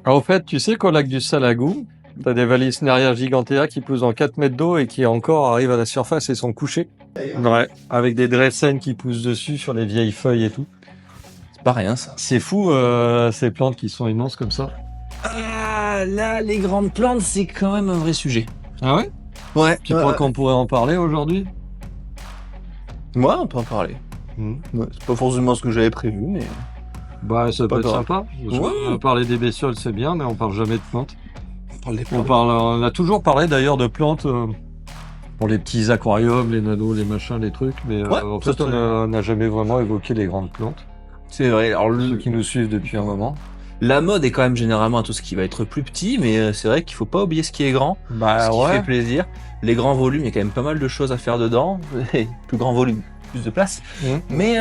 Alors, en fait, tu sais qu'au lac du Salagou, t'as des Vallisneria gigantea qui poussent en 4 mètres d'eau et qui encore arrivent à la surface et sont couchés. Ouais, avec des dressènes qui poussent dessus sur les vieilles feuilles et tout. C'est pas rien ça. C'est fou, ces plantes qui sont immenses comme ça. Ah, là, les grandes plantes, c'est quand même un vrai sujet. Ah ouais? Ouais. Tu crois qu'on pourrait en parler aujourd'hui? Ouais, on peut en parler. Ouais, c'est pas forcément ce que j'avais prévu, mais. Bah, ça peut Pas être grave. sympa. Parce Ouais. que parler des bestioles, c'est bien, mais on parle jamais de plantes. On parle des On a toujours parlé d'ailleurs de plantes pour les petits aquariums, les nanos, les machins, les trucs, mais Ouais, en ça, fait, on n'a jamais vraiment évoqué les grandes plantes. C'est vrai. Alors, Ceux qui nous suivent depuis un moment. la mode est quand même généralement à tout ce qui va être plus petit, mais c'est vrai qu'il faut pas oublier ce qui est grand, Bah ce qui ouais. fait plaisir. Les grands volumes, il y a quand même pas mal de choses à faire dedans. Plus grand volume, plus de place. Mais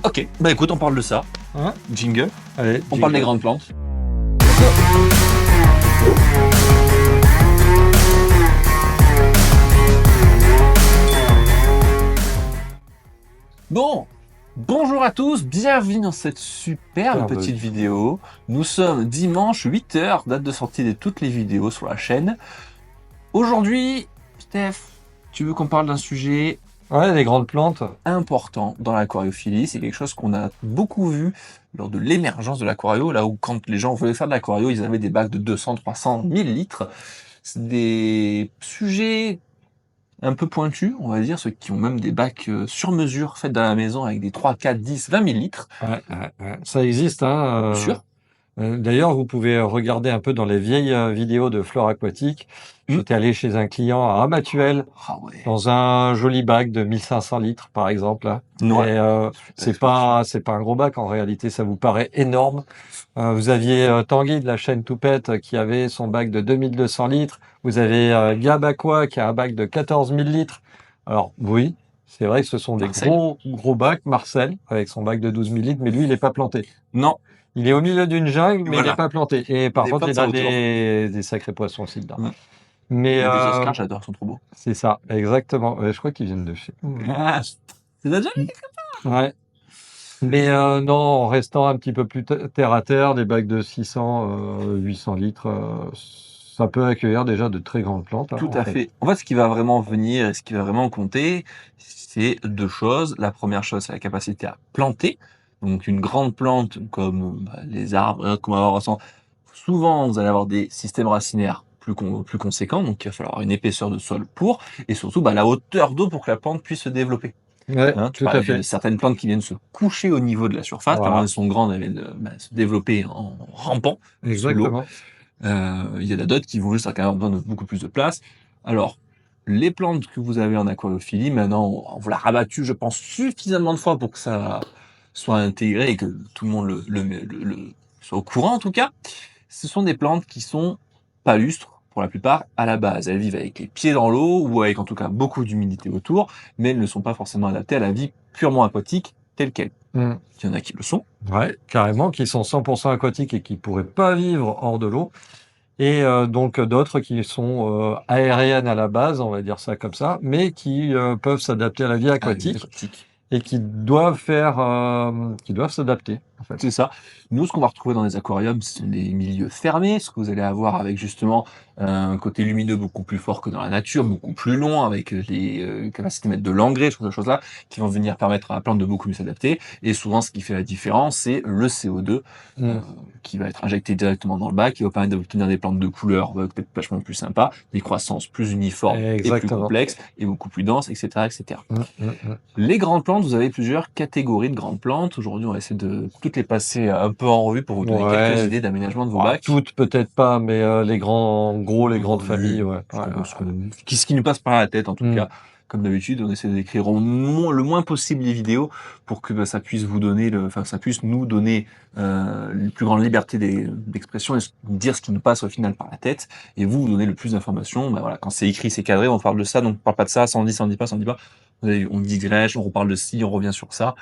ok, bah écoute, on parle de ça. Hein, Jingle. allez, On parle des jingle. grandes plantes. Bon, bonjour à tous, bienvenue dans cette superbe Superbe. petite vidéo. Nous sommes dimanche 8h, date de sortie de toutes les vidéos sur la chaîne. Aujourd'hui, Steph, tu veux qu'on parle d'un sujet Ouais, les grandes plantes. important dans l'aquariophilie. C'est quelque chose qu'on a beaucoup vu lors de l'émergence de l'aquario, là où quand les gens voulaient faire de l'aquario, ils avaient des bacs de 200, 300, 1000 litres. C'est des sujets un peu pointus, on va dire, ceux qui ont même des bacs sur mesure faits dans la maison avec des 3, 4, 10, 20 000 litres. Ouais, ça existe, hein. Bien sûr. D'ailleurs, vous pouvez regarder un peu dans les vieilles vidéos de flore aquatique. Mm. J'étais allé chez un client à Ramatuelle Ah ouais. dans un joli bac de 1500 litres, par exemple. Là. Ouais. Et c'est pas un gros bac en réalité, ça vous paraît énorme. Vous aviez Tanguy de la chaîne Toupette qui avait son bac de 2200 litres. Vous avez Gab Aqua qui a un bac de 14 000 litres. Alors oui, c'est vrai que ce sont des Marcel. gros bacs. Marcel avec son bac de 12 000 litres, mais lui il n'est pas planté. Non. Il est au milieu d'une jungle, mais il Voilà. n'est pas planté. Et par Des contre, plantes, il a ça autour. des sacrés poissons aussi dedans. Ouais. Mais Et des escarres, j'adore, ils sont trop beaux. c'est ça, exactement. Ouais, je crois qu'ils viennent de chez nous. Ah, c'est déjà Ouais. Mais non, en restant un petit peu plus terre à terre, des bacs de 600, 800 litres, ça peut accueillir déjà de très grandes plantes. Tout en à fait. En fait, ce qui va vraiment venir et ce qui va vraiment compter, c'est deux choses. La première chose, c'est la capacité à planter. Donc, une grande plante comme les arbres, comme avoir souvent, vous allez avoir des systèmes racinaires plus conséquents. Donc, il va falloir une épaisseur de sol pour, et surtout, la hauteur d'eau pour que la plante puisse se développer. Ouais, Hein, tu tout à parlais de fait. certaines plantes qui viennent se coucher au niveau de la surface. Voilà. Quand elles sont grandes, elles viennent se développer en rampant sous l'eau. Exactement. Il y en a d'autres qui vont juste avoir besoin de beaucoup plus de place. Alors, les plantes que vous avez en aquariophilie, maintenant, on vous l'a rabattu, je pense, suffisamment de fois pour que ça soit intégré et que tout le monde le soit au courant, en tout cas. Ce sont des plantes qui sont palustres, pour la plupart, à la base. Elles vivent avec les pieds dans l'eau ou avec, en tout cas, beaucoup d'humidité autour, mais elles ne sont pas forcément adaptées à la vie purement aquatique telle qu'elle. Mm. Il y en a qui le sont. Ouais, carrément, qui sont 100% aquatiques et qui pourraient pas vivre hors de l'eau. Et donc d'autres qui sont aériennes à la base, on va dire ça comme ça, mais qui peuvent s'adapter à la vie aquatique et qui doivent s'adapter, en fait. C'est ça. Nous, ce qu'on va retrouver dans les aquariums, ce sont des milieux fermés, ce que vous allez avoir avec justement un côté lumineux beaucoup plus fort que dans la nature, beaucoup plus long, avec les capacités de mettre de l'engrais, ce genre de choses-là, qui vont venir permettre à la plante de beaucoup mieux s'adapter. Et souvent, ce qui fait la différence, c'est le CO2 Mm. qui va être injecté directement dans le bac, qui va permettre d'obtenir des plantes de couleur peut-être vachement plus sympas, des croissances plus uniformes et plus Exactement. complexes, et beaucoup plus denses, etc., etc. Mm. Les grandes plantes, vous avez plusieurs catégories de grandes plantes. Aujourd'hui, on va essayer de toutes les passer un peu en revue pour vous donner quelques idées d'aménagement de vos bacs. Toutes peut-être pas, mais les grandes Oui, familles, ouais. Ce qui nous passe par la tête, en tout cas. Comme d'habitude, on essaie d'écrire le moins possible les vidéos pour que ça puisse vous donner, ça puisse nous donner une plus grande liberté d'expression et dire ce qui nous passe au final par la tête et vous donner le plus d'informations. Voilà, quand c'est écrit, c'est cadré, on parle de ça, donc on parle pas de ça, ça on dit pas. On digrège, on reparle de ci, on revient sur ça.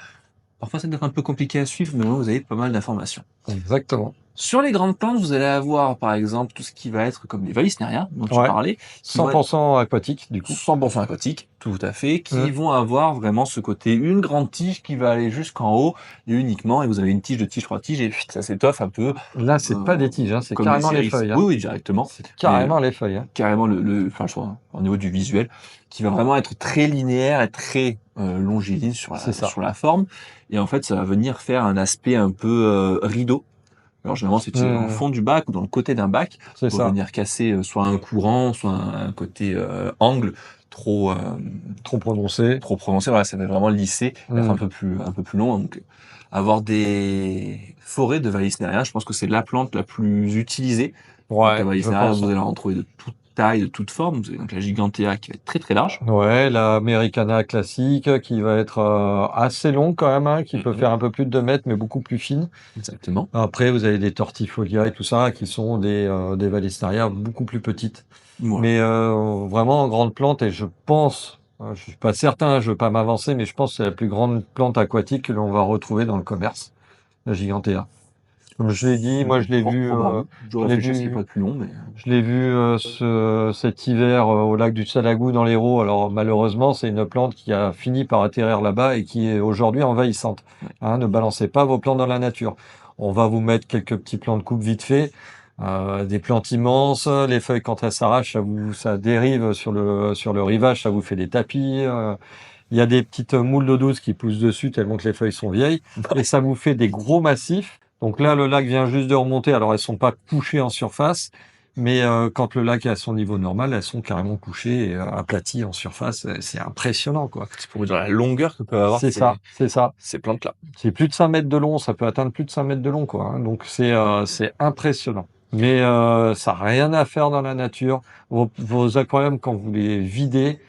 Parfois, ça peut être un peu compliqué à suivre, mais vous avez pas mal d'informations. Exactement. Sur les grandes plantes, vous allez avoir, par exemple, tout ce qui va être comme les Vallisneria, dont tu Ouais. parlais, qui vont être 100% aquatique, du coup. 100% aquatiques, tout à fait, qui Mm. vont avoir vraiment ce côté, une grande tige qui va aller jusqu'en haut, et uniquement, et vous avez une tige, deux tiges, trois tiges, et ça s'étoffe un peu, Là, c'est pas des tiges, hein, c'est comme les carrément les iris. feuilles, Oui, hein. oui, directement. C'est Mais carrément les feuilles, hein. carrément enfin, je vois, au niveau du visuel, qui va vraiment être très linéaire et très longiligne C'est ça. sur la forme. Et en fait, ça va venir faire un aspect un peu rideau. Alors généralement, c'est tiré dans le Mm. fond du bac ou dans le côté d'un bac C'est pour ça. venir casser soit un courant, soit un côté angle trop Trop prononcé. trop prononcé. Voilà, ça va vraiment lisser, être Mm. un peu plus long. Donc avoir des forêts de Vallisneria, je pense que c'est la plante la plus utilisée. Donc la Ouais, je Vallisneria, pense, vous hein. allez en trouver de toute taille, de toute forme. Vous avez donc la Gigantea qui va être très très large. Ouais, la Americana classique qui va être assez longue quand même, hein, qui peut faire un peu plus de 2 mètres, mais beaucoup plus fine. Exactement. Après, vous avez des tortifolia et tout ça, qui sont des Vallisneria beaucoup plus petites. Voilà. Mais vraiment en grande plante, et je pense, je suis pas certain, je veux pas m'avancer, mais je pense que c'est la plus grande plante aquatique que l'on va retrouver dans le commerce, la Gigantea. Comme je l'ai dit, moi Probable. Je je l'ai réfléchis à ce qui est vu pas plus long, mais je l'ai vu cet hiver au lac du Salagou dans l'Hérault. Alors malheureusement, c'est une plante qui a fini par atterrir là-bas et qui est aujourd'hui envahissante. Hein, ne balancez pas vos plantes dans la nature. On va vous mettre quelques petits plants de coupe vite fait, des plantes immenses. Les feuilles, quand elles s'arrachent, ça dérive sur le rivage, ça vous fait des tapis. Il y a des petites moules d'eau douce qui poussent dessus tellement que les feuilles sont vieilles. Et ça vous fait des gros massifs. Donc là, le lac vient juste de remonter. Alors elles sont pas couchées en surface. Mais quand le lac est à son niveau normal, elles sont carrément couchées et aplaties en surface. C'est impressionnant, quoi. c'est pour vous dire la longueur que peuvent avoir C'est ça, c'est ça. ces plantes-là. C'est plus de 5 mètres de long, ça peut atteindre plus de 5 mètres de long, quoi. Hein. Donc c'est impressionnant. Mais ça n'a rien à faire dans la nature. Vos aquariums, quand vous les videz,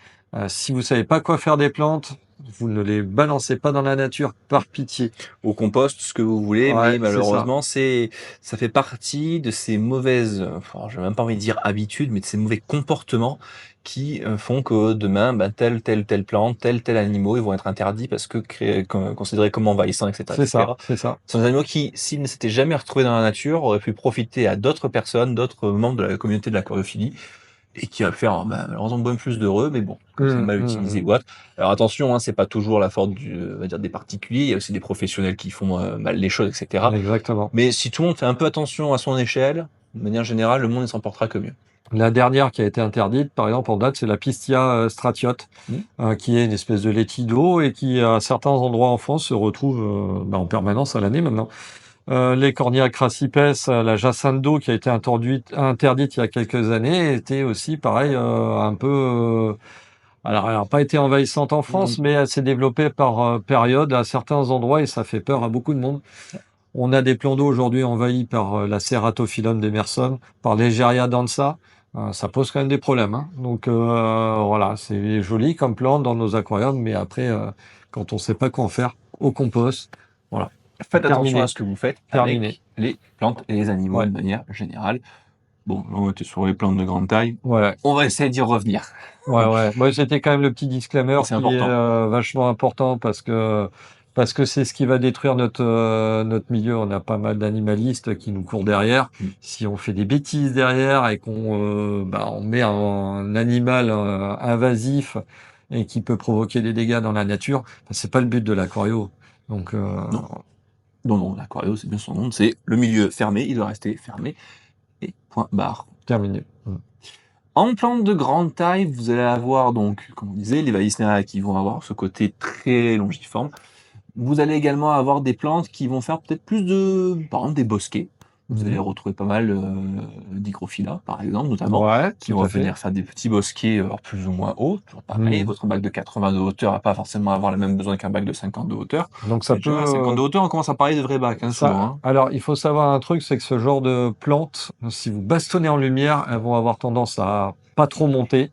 si vous savez pas quoi faire des plantes, vous ne les balancez pas dans la nature, par pitié. Au compost, ce que vous voulez, mais Ouais, c'est ça. malheureusement, ça fait partie de ces mauvaises, enfin, j'ai même pas envie de dire habitudes, mais de ces mauvais comportements qui font que demain, ben, telle plante, tel animaux, ils vont être interdits parce que considérés comme envahissants, etc., C'est ça, etc. c'est ça. Ce sont des animaux qui, s'ils ne s'étaient jamais retrouvés dans la nature, auraient pu profiter à d'autres personnes, d'autres membres de la communauté de l'aquariophilie, et qui va faire malheureusement bien plus d'heureux, mais bon, comme c'est mal utilisé Mmh. ou autre. Alors attention, hein, c'est pas toujours la faute on va dire des particuliers, il y a aussi des professionnels qui font mal les choses, etc. Exactement. Mais si tout le monde fait un peu attention à son échelle, de manière générale, le monde ne s'en portera que mieux. La dernière qui a été interdite, par exemple, en date, c'est la Pistia stratiote, Mmh. qui est une espèce de laitue d'eau et qui, à certains endroits en France, se retrouve en permanence à l'année maintenant. Les Cornia crassipes, la jacinthe d'eau qui a été interdite il y a quelques années, était aussi pareil, un peu. Alors, elle n'a pas été envahissante en France, Mmh. mais elle s'est développée par période à certains endroits et ça fait peur à beaucoup de monde. On a des plans d'eau aujourd'hui envahis par la Ceratophyllum demersum, par l'Egeria dansa. Ça pose quand même des problèmes. Hein. Donc voilà, c'est joli comme plante dans nos aquariums, mais après, quand on ne sait pas quoi en faire, au compost, voilà, Faites attention à terminé, ce que vous faites terminé. avec les plantes et les animaux Ouais, de manière générale. Bon, là, on était sur les plantes de grande taille. ouais, On va essayer d'y revenir. ouais, ouais. Moi, c'était quand même le petit disclaimer C'est qui est important. vachement important parce que c'est ce qui va détruire notre milieu. On a pas mal d'animalistes qui nous courent derrière. Mmh. Si on fait des bêtises derrière et on met un animal invasif et qui peut provoquer des dégâts dans la nature, c'est pas le but de l'aquario. Donc Non, non, l'aquario, c'est bien son nom, c'est le milieu fermé, il doit rester fermé, et point barre. terminé. En plantes de grande taille, vous allez avoir donc, comme on disait, les Vallisneria qui vont avoir ce côté très longiforme. Vous allez également avoir des plantes qui vont faire peut-être plus par exemple des bosquets. Vous allez Mhm. retrouver pas mal d'hygrophila, par exemple, notamment, Ouais, qui tout vont à fait. venir faire des petits bosquets alors plus ou moins hauts. Toujours pareil, Mhm. votre bac de 80 de hauteur va pas forcément avoir le même besoin qu'un bac de 50 de hauteur. Donc ça Et déjà, à 50 peut de hauteur, on commence à parler de vrais bacs, hein, souvent. Ça, Hein. alors, il faut savoir un truc, c'est que ce genre de plantes, si vous bastonnez en lumière, elles vont avoir tendance à pas trop monter.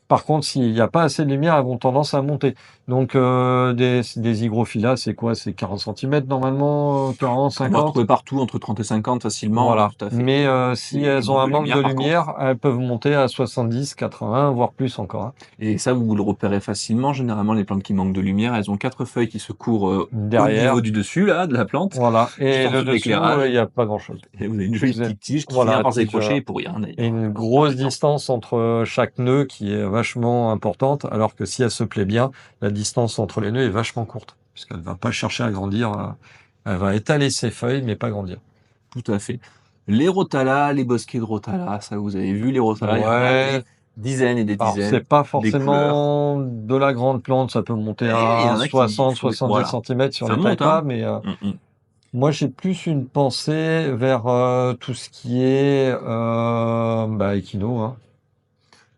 Par contre, s'il n'y a pas assez de lumière, elles vont tendance à monter. Donc, des hygrophila, c'est quoi? C'est 40 centimètres normalement, 40, On va 50? retrouver partout entre 30 et 50 facilement, Voilà. tout à fait. Mais si Les elles ont manques un de manque de lumière, par contre. lumière, elles peuvent monter à 70, 80, voire plus encore, hein. Et ça, vous le repérez facilement. Généralement, les plantes qui manquent de lumière, elles ont 4 feuilles qui se courent au Derrière, niveau du dessus, là, de la plante, voilà. juste Et en le dessous de dessous, il l'éclairage. n'y a pas grand-chose. Et vous avez une jolie Vous êtes, petite tige qui finira voilà, par se tige, décrocher pour rien, et d'ailleurs. une C'est super grosse embêtant. distance entre chaque nœud qui est vachement importante, alors que si elle se plaît bien, la distance entre les nœuds est vachement courte, puisqu'elle va pas chercher à grandir, elle va étaler ses feuilles, mais pas grandir. Tout à fait. Les rotala, les bosquets de rotala, ça vous avez vu, les rotala, il y en a Ouais. des dizaines et des Alors, dizaines, c'est pas des couleurs. forcément de la grande plante, ça peut monter Et il y à en a qui, 60, 70 voilà, centimètres sur ça les tailles monte, hein. pas, mais Mm, mm. moi j'ai plus une pensée vers tout ce qui est échino, hein.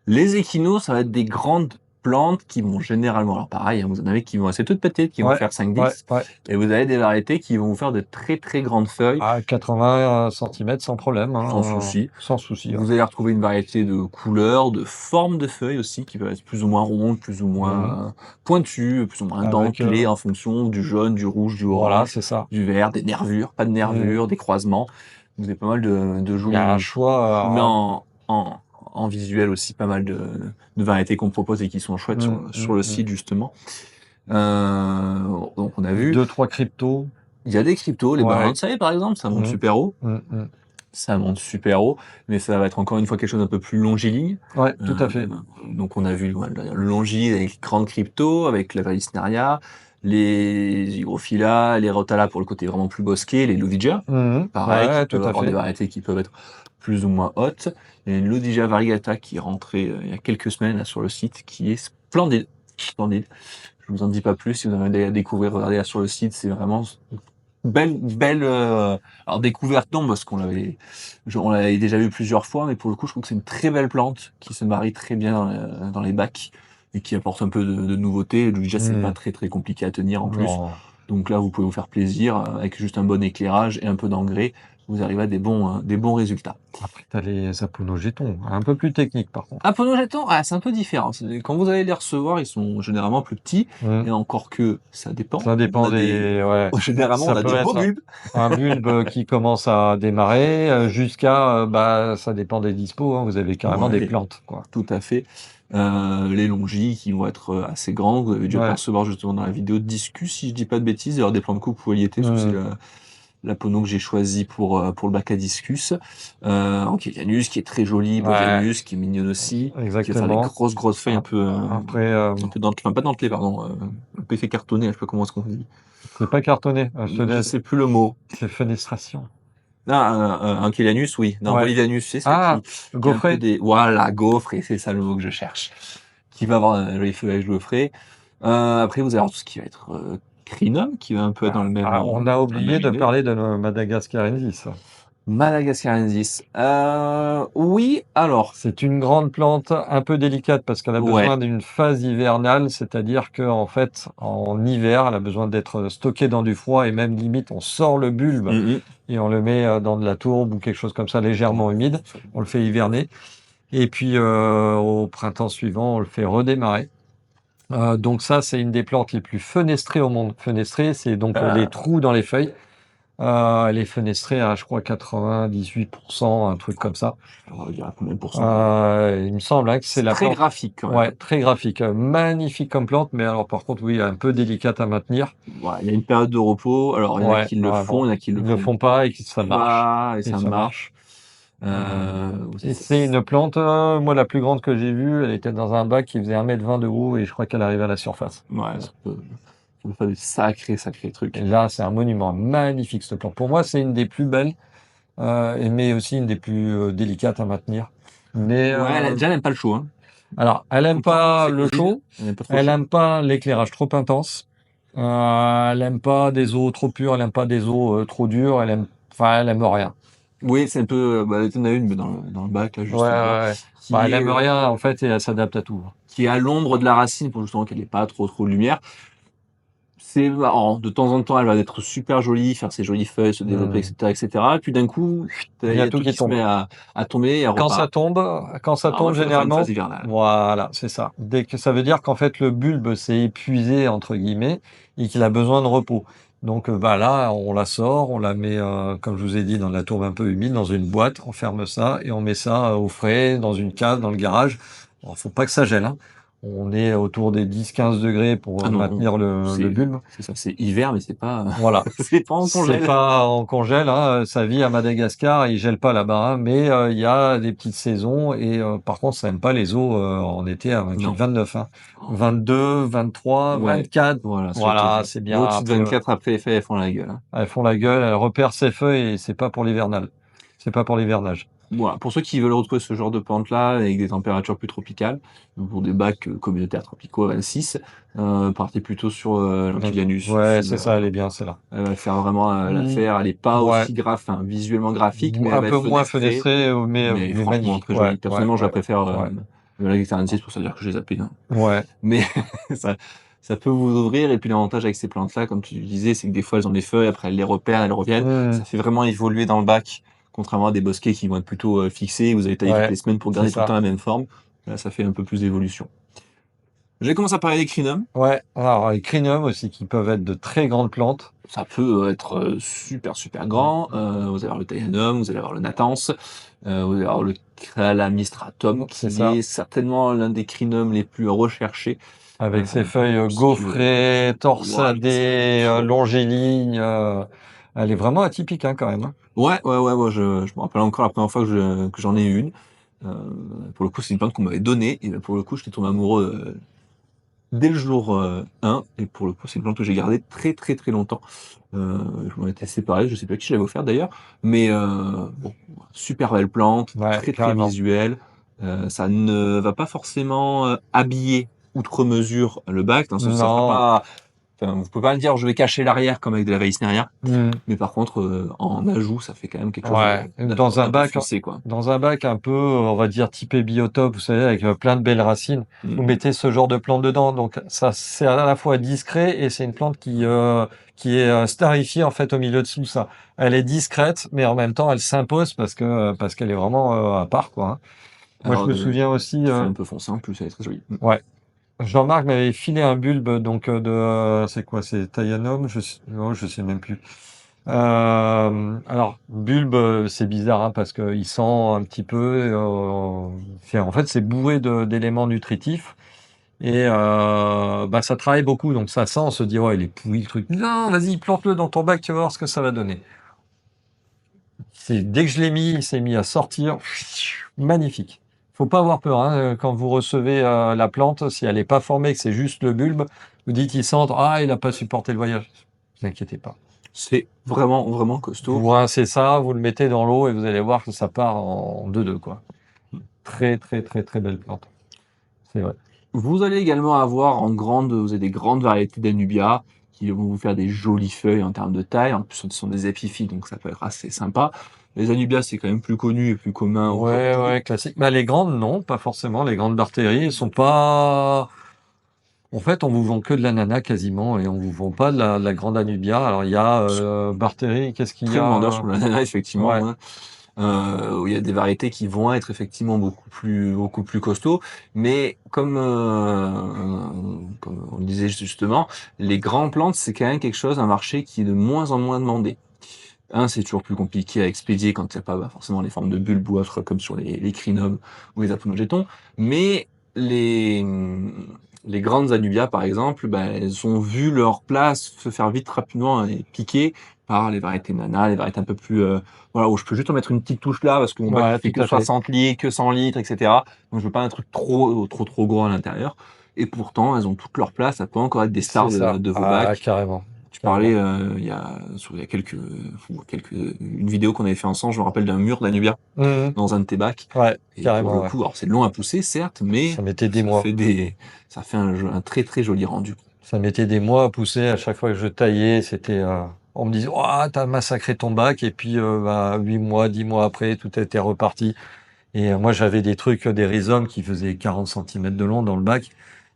Les échinos, ça va être des grandes plantes qui vont généralement, alors pareil, hein, vous en avez qui vont assez toutes petites, qui vont Ouais, faire ouais, 5-10, ouais. et vous avez des variétés qui vont vous faire de très très grandes feuilles, À 80 centimètres sans problème, sans hein, souci. sans souci, ouais. Vous allez retrouver une variété de couleurs, de formes de feuilles aussi, qui peuvent être plus ou moins rondes, plus ou Mhm. moins pointues, plus ou moins Avec, dentelées en fonction du jaune, du rouge, du voilà, orange, c'est ça. du vert, des nervures, pas de Mhm. nervures, des croisements. Vous avez pas mal de Il y a un jolis. Je vous mets choix. en visuel aussi pas mal de variétés qu'on propose et qui sont chouettes sur le site justement. Donc on a vu, Deux, trois cryptos. il y a des cryptos, les Ouais. Baransae par exemple, ça monte Mhm. super haut. Mhm. Ça monte super haut, mais ça va être encore une fois quelque chose d'un peu plus longiligne. Ouais, tout à Euh, fait. donc on a vu voilà, le longi avec les grandes cryptos, avec la Vallisneria, les hygrophila, les rotala pour le côté vraiment plus bosquet, les Lodygia, Mhm. pareil, qui Ouais, tout peuvent à avoir des fait. variétés qui peuvent être plus ou moins hautes. Il y a une Lodygia variegata qui est rentrée il y a quelques semaines là, sur le site, qui est splendide. Splendide. Je vous en dis pas plus, si vous en avez à découvrir, regardez là sur le site, c'est vraiment belle, alors découverte non, parce on l'avait déjà vu plusieurs fois, mais pour le coup, je trouve que c'est une très belle plante qui se marie très bien dans les bacs et qui apporte un peu de nouveauté. Déjà, c'est pas Mhm. très très compliqué à tenir en plus. Non. Donc là, vous pouvez vous faire plaisir avec juste un bon éclairage et un peu d'engrais. Vous arrivez à des bons résultats. Après, t'as les aponogétons, un peu plus technique par contre. Aponogeton, ah, c'est un peu différent. Quand vous allez les recevoir, ils sont généralement plus petits. Mhm. Et encore que, ça dépend. Ça On dépend a des, ouais. généralement, on Ça a peut des beaux être bulbes. un bulbe qui commence à démarrer jusqu'à, ça dépend des dispos, hein. Vous avez carrément des Ouais. plantes, quoi. Tout à fait. Les longis qui vont être assez grands. Vous avez dû Ouais. apercevoir justement dans la vidéo de Discus, si je dis pas de bêtises. Il y aura des plans de coupe poiliétés, parce que c'est Mhm. la pono que j'ai choisie pour le bac à Discus. Anquilianus qui est très joli, Ouais, Bosianus qui est mignonne aussi, qui va faire des exactement. grosses feuilles A- Après, un peu dentelées, enfin pas dentelées, pardon, un peu effet cartonné, je sais pas comment est-ce qu'on dit. c'est pas cartonné, Je sais plus le mot. c'est fenestration. Ah, Anquilianus, oui. Non, Ouais. Bolivianus, c'est ça Ah, qui est un peu gaufret. des, voilà, gaufre, et c'est ça le mot que je cherche. Qui va avoir un joli feuillage gaufré. Après, vous allez avoir tout ce qui va être crinum, qui va un peu être dans On a dans le même oublié de idée. parler de Madagascarensis. Madagascarensis. Oui, alors, C'est une grande plante un peu délicate parce qu'elle a ouais. besoin d'une phase hivernale, c'est-à-dire que en fait, en hiver, elle a besoin d'être stockée dans du froid et même limite, on sort le bulbe Mhm. et on le met dans de la tourbe ou quelque chose comme ça légèrement humide. On le fait hiverner et puis au printemps suivant, on le fait redémarrer. Donc ça, c'est une des plantes les plus fenestrées au monde. Fenestrée, c'est donc les Euh, trous dans les feuilles. Elle est fenestrée à, je crois, 98%, un truc comme ça. on va dire à combien de pourcents? Il me semble hein, que c'est C'est la très plante, graphique quand même. ouais, très graphique, magnifique comme plante, mais alors par contre, oui, un peu délicate à maintenir. Voilà, il y a une période de repos. Alors, il y en a Ouais, qui le ouais, font, bon, il y en a qui le ils ne le font font pas et que ça marche. pas, et Et ça ça marche. marche. Et c'est Ça- une plante, moi, la plus grande que j'ai vue, elle était dans un bac qui faisait 1,20 m de haut et je crois qu'elle arrivait à la surface. ouais, ça peut faire des sacrés Et trucs. là, c'est un monument magnifique, cette plante. Pour moi, c'est une des plus belles, mais aussi une des plus délicates à maintenir. Mais Ouais, déjà, elle aime pas le chaud, hein. alors, elle Faut aime le savoir, pas c'est le horrible. chaud, Elle aime pas trop le elle chaud. aime pas l'éclairage trop intense, elle aime pas des eaux trop pures, elle aime pas des eaux trop dures, elle aime rien. Oui, c'est un peu, bah, t'en as une, mais dans le bac, là, Ouais, juste ouais, devant, ouais. Bah, qui elle est, aime rien en fait et elle s'adapte à tout. qui est à l'ombre de la racine pour justement qu'elle ait pas trop de lumière. c'est marrant. De temps en temps, elle va être super jolie, faire ses jolies feuilles, se développer, Mmh. etc., etc. Et puis d'un coup, Il il y y a a tout tout qui qui se tombe. met à tomber et elle Quand ça repart. tombe quand ça Alors, tombe il faut faire une phase généralement hivernale. voilà, c'est ça. Dès que ça veut dire qu'en fait le bulbe s'est «épuisé» entre guillemets et qu'il a besoin de repos. Donc, bah, là, on la sort, on la met, comme je vous ai dit, dans la tourbe un peu humide, dans une boîte, on ferme ça et on met ça, au frais dans une cave, dans le garage. Alors faut pas que ça gèle, hein. On est autour des 10-15 degrés pour, Ah non, non, maintenir le bulbe. c'est ça, c'est hiver, mais c'est pas, Voilà. c'est pas en C'est congèle. pas en congèle, hein, ça vit à Madagascar, il gèle pas là-bas, hein, mais il y a des petites saisons et par contre, ça aime pas les eaux en été à Non. 28-29, hein. 22, 23, Ouais, 24, voilà, c'est voilà, terrible. c'est Et bien au-dessus de après, 24, après les feuilles, elles font la gueule, hein. elles font la gueule, elles repèrent ses feuilles et c'est pas pour l'hivernal. C'est pas pour l'hivernage. Voilà, pour ceux qui veulent retrouver ce genre de plantes-là avec des températures plus tropicales, pour des bacs communautaires tropicaux à 26, partez plutôt sur Donc, l'Antiganus. ouais, c'est ça, elle est bien celle-là. Elle va faire vraiment Mmh, l'affaire. Elle est pas ouais, aussi enfin, visuellement graphique, mais elle un va peu être moins fenestrée, fenestré, mais mais franchement magnifique. très Ouais, jolie. ouais, Personnellement, je la ouais, préfère ouais, la Nectarine pour ça dire que je les zappé, hein. ouais. Mais ça, ça peut vous ouvrir. Et puis l'avantage avec ces plantes-là, comme tu disais, c'est que des fois elles ont des feuilles, après elles les repèrent, elles reviennent. Mmh, Ça fait vraiment évoluer dans le bac, contrairement à des bosquets qui vont être plutôt fixés. Vous allez tailler toutes ouais, les semaines pour c'est garder tout le ça. temps la même forme. Là, ça fait un peu plus d'évolution. J'ai commencé à parler des crinums. Ouais, alors les crinums aussi qui peuvent être de très grandes plantes. Ça peut être super super Mmh. grand. Vous allez avoir le Thayanum, vous allez avoir le Natans, vous allez avoir le Calamistratum, C'est qui ça. est certainement l'un des crinums les plus recherchés. Avec ses feuilles Parce que gaufrées, ouais, c'est torsadées, magnifique. longilignes. Elle est vraiment atypique hein, quand même, hein. Ouais, moi je me rappelle encore la première fois que j'en ai eu une. Pour le coup, c'est une plante qu'on m'avait donnée et pour le coup, j'étais tombé amoureux dès le jour 1 et pour le coup, c'est une plante que j'ai gardée très très très longtemps. Je m'en étais séparé, je sais pas à qui je l'avais offert d'ailleurs, mais bon, super belle plante, Ouais, très très carrément. visuelle. Ça ne va pas forcément habiller outre mesure le bac, dans le sens où ça fera Non. pas, enfin, vous pouvez pas me dire je vais cacher l'arrière comme avec de la Weissneria, Mmh. mais par contre en ajout, ça fait quand même quelque chose Ouais. d'un peu foncé quoi. Dans un bac un peu, on va dire typé biotope, vous savez, avec plein de belles racines, vous Mmh. mettez ce genre de plante dedans. Donc ça, c'est à la fois discret et c'est une plante qui est starifiée en fait au milieu de tout ça. Elle est discrète, mais en même temps, elle s'impose parce qu'elle est vraiment à part, quoi, hein. Moi, je Alors me souviens aussi, qui fait un peu foncé en plus, elle est très jolie. ouais, Jean-Marc m'avait filé un bulbe donc c'est quoi? C'est Thayanum? Non, je sais même plus. Alors bulbe, c'est bizarre hein, parce qu'il sent un petit peu. En fait, c'est bourré d'éléments nutritifs et bah ça travaille beaucoup donc ça sent. On se dit ouais, il est pourri le truc. Non, vas-y, plante-le dans ton bac, tu vas voir ce que ça va donner. C'est dès que je l'ai mis, il s'est mis à sortir. Magnifique. Faut pas avoir peur hein, quand vous recevez la plante, si elle n'est pas formée, que c'est juste le bulbe, vous dites il sent, ah il a pas supporté le voyage. Ne vous inquiétez pas. C'est vraiment vraiment costaud. Vous rincez ça, vous le mettez dans l'eau et vous allez voir que ça part en deux quoi. Très très très très belle plante. C'est vrai. Vous allez également avoir vous avez des grandes variétés d'Anubia qui vont vous faire des jolies feuilles en termes de taille. En plus, ce sont des épiphytes, donc ça peut être assez sympa. Les Anubias, c'est quand même plus connu et plus commun Ouais aujourd'hui. ouais classique. Bah les grandes non, pas forcément. Les grandes Barthéries, elles sont pas. En fait, on vous vend que de l'ananas quasiment et on vous vend pas de la grande Anubia. Alors il y a Barthéry, qu'est-ce qu'il y Très demandeur a? sur l'ananas, effectivement, Ouais, hein. Où il y a des variétés qui vont être effectivement beaucoup plus costauds. Mais comme on le disait justement, les grandes plantes, c'est quand même quelque chose, un marché qui est de moins en moins demandé. C'est toujours plus compliqué à expédier quand il n'y a pas forcément les formes de bulbes ou autres comme sur les crinums ou les aponogétons. Mais les, les grandes anubias, par exemple, elles ont vu leur place se faire vite rapidement et piquer par les variétés nana, les variétés un peu plus, voilà, où je peux juste en mettre une petite touche là parce que mon bac il ouais, fait tout que à fait. 60 litres, que 100 litres, etc. Donc je veux pas un truc trop gros à l'intérieur. Et pourtant, elles ont toute leur place. Ça peut encore être des C'est stars ça. de vos Ah, bacs. carrément. Tu parlais, Carrément. il y a une vidéo qu'on avait fait ensemble, je me rappelle d'un mur d'Anubia Mhm. dans un de tes bacs. Ouais, Et pour le carrément, ouais. coup, alors c'est long à pousser, certes, mais Ça mettait des ça mois. fait un très très joli rendu. Ça mettait des mois à pousser. À chaque fois que je taillais, c'était. On me disait, oh, t'as massacré ton bac. Et puis, 8 mois, 10 mois après, tout était reparti. Et moi, j'avais des trucs, des rhizomes qui faisaient 40 cm de long dans le bac.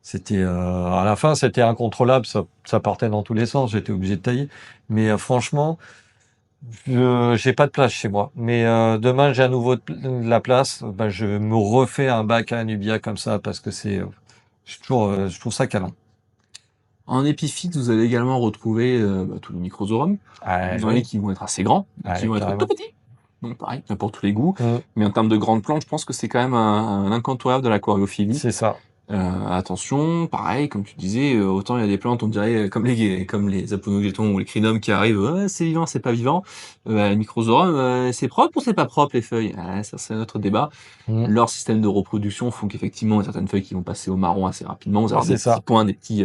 C'était à la fin, c'était incontrôlable, ça partait dans tous les sens, j'étais obligé de tailler. Mais franchement, j'ai pas de place chez moi. Mais demain, j'ai à nouveau de la place, ben, je me refais un bac à Nubia comme ça parce que je trouve ça canon. En épiphyte, vous allez également retrouver tous les microsorums. Ah, Vous en avez oui, qui vont être assez grands, qui vont être tout carrément. petits. Donc pareil, il y en a pour tous les goûts. Mm, Mais en termes de grandes plantes, je pense que c'est quand même un incontournable de l'aquariophilie. c'est ça. Attention, pareil, comme tu disais, autant il y a des plantes, on dirait comme les aponoglétons ou les crinums qui arrivent, ouais, c'est vivant, c'est pas vivant. Les microsorums, c'est propre ou c'est pas propre les feuilles? Ça c'est un autre débat. Mm, Leur système de reproduction font qu'effectivement, il y a certaines feuilles qui vont passer au marron assez rapidement. Vous allez avoir c'est des petits ça. points, des petits,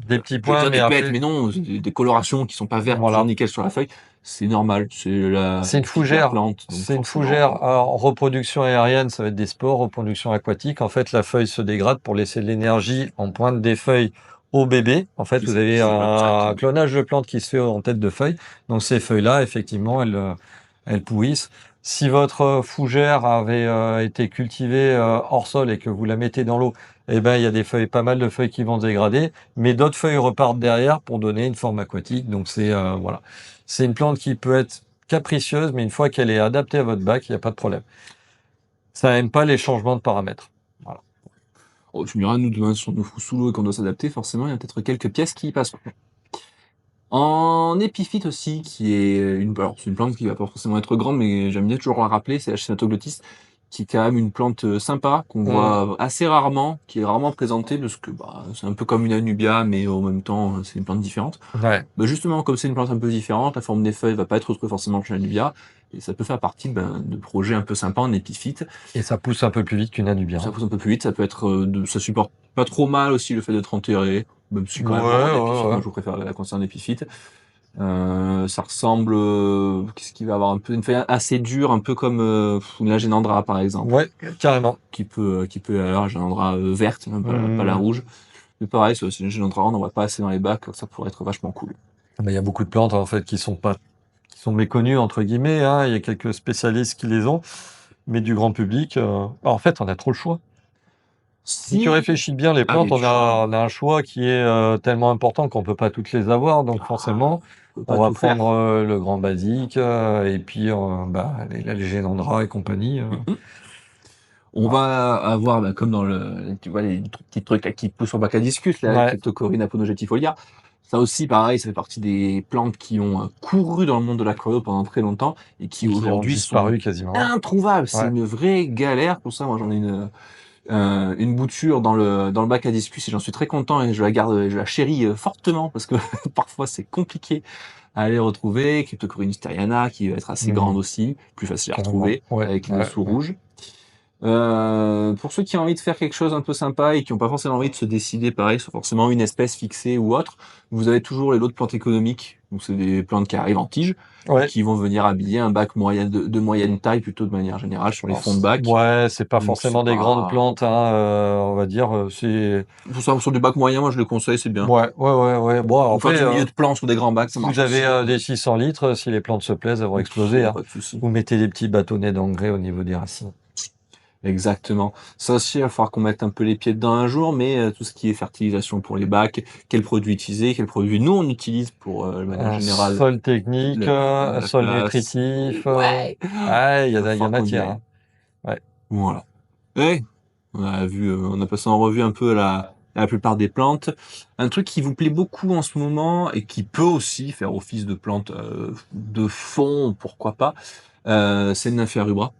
Des petits je veux points, dire mais des pets, après, mais non, des colorations qui sont pas vertes, toujours voilà. nickel sur la feuille. C'est normal, c'est la C'est une vie de la fougère. plante, donc C'est une forcément. fougère. En reproduction aérienne, ça va être des spores. Reproduction aquatique, en fait, la feuille se dégrade pour laisser de l'énergie en pointe des feuilles au bébé. En fait, vous avez C'est pas ça un qui. clonage de plantes qui se fait en tête de feuilles. Donc, ces feuilles-là, effectivement, elles pourrissent. Si votre fougère avait été cultivée hors sol et que vous la mettez dans l'eau, eh ben, il y a pas mal de feuilles qui vont se dégrader, mais d'autres feuilles repartent derrière pour donner une forme aquatique. Donc, voilà. C'est une plante qui peut être capricieuse, mais une fois qu'elle est adaptée à votre bac, il n'y a pas de problème. Ça aime pas les changements de paramètres. Voilà. Oh, tu me diras, nous, demain, si on nous fout sous l'eau et qu'on doit s'adapter, forcément, il y a peut-être quelques pièces qui y passeront. En épiphyte aussi, qui est alors, c'est une plante qui va pas forcément être grande, mais j'aime bien toujours la rappeler, c'est la Chenatoglotis, qui est quand même une plante sympa, qu'on Mmh. voit assez rarement, qui est rarement présentée, parce que c'est un peu comme une Anubia, mais en même temps, c'est une plante différente. Ouais. Justement, comme c'est une plante un peu différente, la forme des feuilles va pas être retrouvée forcément chez l'Anubia, et ça peut faire partie de projets un peu sympas en épiphyte. Et ça pousse un peu plus vite qu'une Anubia. Ça pousse un peu plus vite, ça peut être, ça supporte pas trop mal aussi le fait d'être enterré, même si Ouais, quand même en épiphyte, moi ouais, je préfère la conserver en épiphyte. Ça ressemble, qu'est-ce qu'il va avoir un peu une feuille assez dure, un peu comme la Gynandra par exemple, ouais. Ouais, carrément. qui peut avoir la Gynandra verte, hein, pas la Mmh. rouge. Mais pareil, c'est une Gynandra, on n'en voit pas assez dans les bacs, ça pourrait être vachement cool. Mais il y a beaucoup de plantes en fait qui sont méconnues entre guillemets, hein. Il y a quelques spécialistes qui les ont, mais du grand public, en fait, on a trop le choix. Si tu Si, réfléchis bien, les ah il y plantes, a du choix, on a un choix qui est tellement important qu'on peut pas toutes les avoir. Donc forcément, on peut on pas va tout prendre faire. le grand basique et puis la Légenandra et compagnie. Mhm. On Voilà. va avoir, comme dans tu vois, les petits trucs là, qui poussent en bac à discus, là, Ouais, Cryptocorinne aponogetifolia. Ça aussi, pareil, ça fait partie des plantes qui ont couru dans le monde de l'aquario pendant très longtemps et qui qui ont aujourd'hui sont disparu quasiment. introuvables. C'est Ouais. une vraie galère. Pour ça, moi, j'en ai une bouture dans le bac à discus et j'en suis très content et je la garde, je la chéris fortement parce que parfois c'est compliqué à aller retrouver. Cryptocorinne steriana qui va être assez grande Mhm. aussi, plus facile à Carrément. retrouver Ouais, avec les ouais, dessous ouais. rouges. Pour ceux qui ont envie de faire quelque chose un peu sympa et qui n'ont pas forcément envie de se décider, pareil, sur forcément une espèce fixée ou autre, vous avez toujours les lots de plantes économiques. Donc c'est des plantes qui arrivent en tige et Ouais. qui vont venir habiller un bac moyen de moyenne taille plutôt de manière générale sur les Alors, fonds de bac. ouais, c'est pas Donc c'est forcément des grandes pas plantes, hein, on va dire. C'est pour ça sur du bac moyen, moi je le conseille, c'est bien. ouais, ouais, ouais, ouais. Bon, Ou faire après, du milieu de plan sur des grands bacs, ça vous marche avez aussi. des 600 litres, si les plantes se plaisent, elles vont Il exploser, n'y a hein. pas de souci. Vous mettez des petits bâtonnets d'engrais au niveau des racines. Exactement. Ça aussi, il va falloir qu'on mette un peu les pieds dedans un jour, mais tout ce qui est fertilisation pour les bacs, quel produit utiliser, quel produit nous on utilise pour, de manière Un générale, sol technique, un la sol place. nutritif, Ouais! ah, Il va il y a falloir qu'on y matière, aille. hein. Ouais. Voilà. Et on a passé en revue un peu la plupart des plantes. Un truc qui vous plaît beaucoup en ce moment et qui peut aussi faire office de plante de fond, pourquoi pas, c'est le Nymphaea rubra.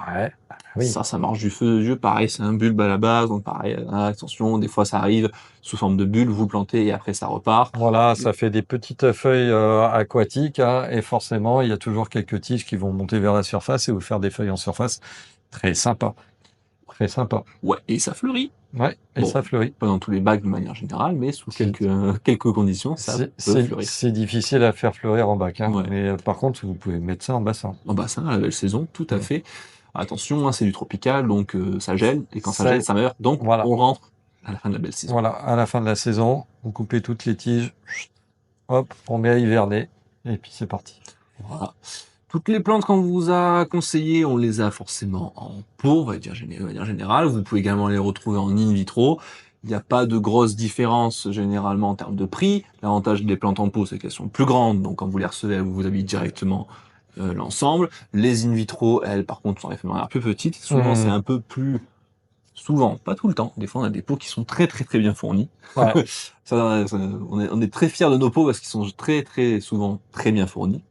Ouais. Ah, oui. Ça marche du feu de Dieu. Pareil, c'est un bulbe à la base, donc pareil, attention, des fois ça arrive sous forme de bulle, vous plantez et après ça repart. Voilà, ça fait des petites feuilles aquatiques, hein, et forcément, il y a toujours quelques tiges qui vont monter vers la surface et vous faire des feuilles en surface. Très sympa. Très sympa. Ouais, et ça fleurit. Ouais, et Bon, ça fleurit. pas dans tous les bacs de manière générale, mais sous C'est quelques conditions, ça peut fleurir. c'est difficile à faire fleurir en bac, hein, Ouais. mais par contre, vous pouvez mettre ça en bassin. En bassin, à la belle saison, tout à Mm. fait. Attention, hein, c'est du tropical, donc ça gèle, et quand ça Ça, gèle, ça meurt. Donc voilà, on rentre à la fin de la belle saison. voilà, à la fin de la saison, vous coupez toutes les tiges, chut, hop, on met à hiverner, et puis c'est parti. Voilà. Toutes les plantes qu'on vous a conseillées, on les a forcément en pot, on va dire générale. Vous pouvez également les retrouver en in vitro. Il n'y a pas de grosses différences généralement en termes de prix. L'avantage des plantes en pot, c'est qu'elles sont plus grandes, donc quand vous les recevez, vous habillez directement l'ensemble. Les in vitro, elles, par contre, sont éphémères plus petites. Souvent, c'est un peu plus... Souvent, pas tout le temps. Des fois, on a des pots qui sont très très très bien fournis. Ouais. On est très fiers de nos pots parce qu'ils sont très très souvent très bien fournis.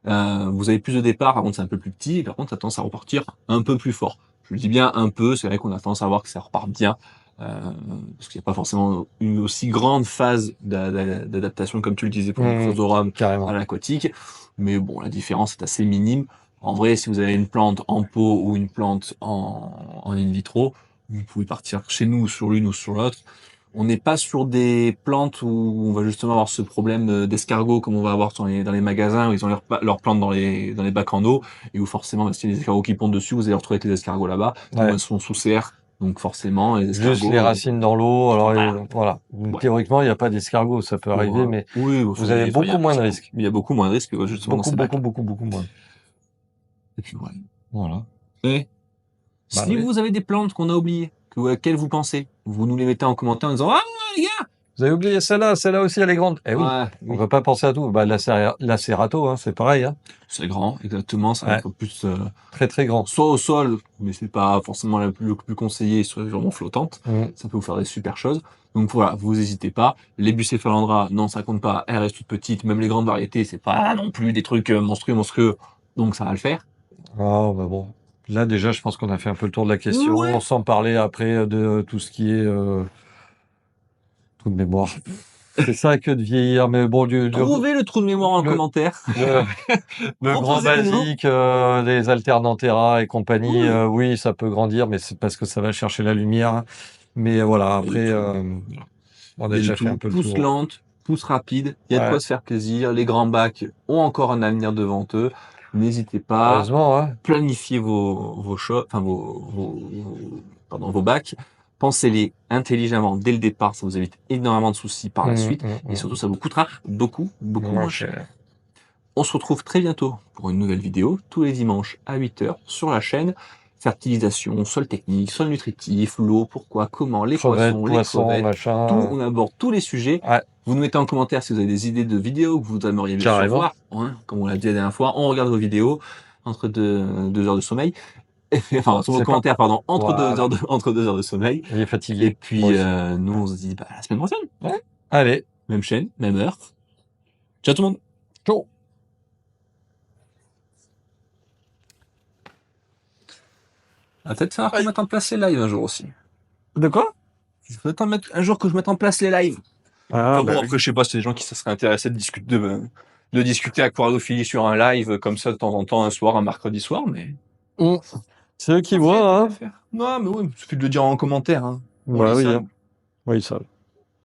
Vous avez plus de départ, par contre c'est un peu plus petit, et par contre ça a tendance à repartir un peu plus fort. Je le dis bien un peu, c'est vrai qu'on a tendance à voir que ça repart bien, parce qu'il n'y a pas forcément une aussi grande phase d'adaptation comme tu le disais pour le Microsorum à Carrément. l'aquatique, mais bon, la différence est assez minime. En vrai, si vous avez une plante en pot ou une plante en in vitro, vous pouvez partir chez nous sur l'une ou sur l'autre. On n'est pas sur des plantes où on va justement avoir ce problème d'escargot comme on va avoir dans les magasins où ils ont leurs plantes dans les bacs en eau et où forcément, bah, s'il y a des escargots qui pondent dessus, vous allez retrouver avec les escargots là-bas. Nous, Ouais. elles sont sous serre, donc forcément, les Juste escargots... les racines dans l'eau. Alors, voilà. voilà. Ouais. Théoriquement, il n'y a pas d'escargot. Ça peut arriver, mais Oui, vous avez beaucoup moins de risques. il y a beaucoup moins de risques justement dans ces bacs. Beaucoup moins. Et puis ouais. Voilà. Et Bah si oui. vous avez des plantes qu'on a oubliées, auxquelles vous pensez, vous nous les mettez en commentaire en disant ah les gars, Vous avez oublié celle-là aussi, elle est grande. Eh oui, ouais, on oui. peut pas penser à tout. Bah, la Cerato, hein, c'est pareil, hein. C'est grand, exactement, ça va Ouais, être plus très très grand. soit au sol, mais c'est pas forcément le plus conseillé, soit vraiment flottante. Mm. Ça peut vous faire des super choses. Donc voilà, vous n'hésitez pas. Les Bucephalandra, non, ça compte pas. Elle reste toute petite. Même les grandes variétés, c'est pas non plus des trucs monstrueux. Donc ça va le faire. Ah, bah bon. Là, déjà, je pense qu'on a fait un peu le tour de la question, Ouais. sans parler après de tout ce qui est trou de mémoire. C'est ça que de vieillir, mais bon, Trouvez le trou de mémoire en le, commentaire. le, le grand Proposez-le-nous. basique, les alternantera et compagnie, Oui. oui, ça peut grandir, mais c'est parce que ça va chercher la lumière. Mais voilà, Il y a de après, tout. on Il a y a de déjà fait un tout. peu le Pousse tour. lente, pousse rapide. Il y a de Ouais, quoi se faire plaisir. Les grands bacs ont encore un avenir devant eux. N'hésitez pas. heureusement, hein. Planifiez vos choix, enfin vos bacs. Pensez-les intelligemment dès le départ, ça vous évite énormément de soucis par la suite, et surtout ça vous coûtera beaucoup Moins moins cher. cher. On se retrouve très bientôt pour une nouvelle vidéo, tous les dimanches à 8h sur la chaîne. Fertilisation, sol technique, sol nutritif, l'eau, pourquoi, comment, les Crevettes, poissons, les poissons, crevettes, tout, machin. on aborde tous les sujets. Ouais, Vous nous mettez en commentaire si vous avez des idées de vidéos que vous aimeriez bien sûr carrément. voir, hein, comme on l'a dit la dernière fois, on regarde vos vidéos entre deux heures de sommeil. Enfin, sur vos C'est pas. commentaires, pardon, Voilà. entre 2 heures de sommeil. Il est Et fatigué. Moi puis, aussi. nous, on se dit, bah, à la semaine prochaine. Ouais. Allez. Même chaîne, même heure. Ciao tout le monde. Ciao. On va peut-être falloir qu'on mette en place les lives un jour aussi. De quoi? Il faudrait peut-être mettre un jour que je mette en place les lives. Ah, Enfin bah bon, oui. après, je sais pas si des gens qui se seraient intéressés de discuter aquariophilie sur un live comme ça de temps en temps, un soir, un mercredi soir, mais. Mm. C'est eux qui Ça voient, hein. faire. Non, mais oui, il suffit de le dire en commentaire, hein. On Bah lit oui, ça. hein. Oui, ça.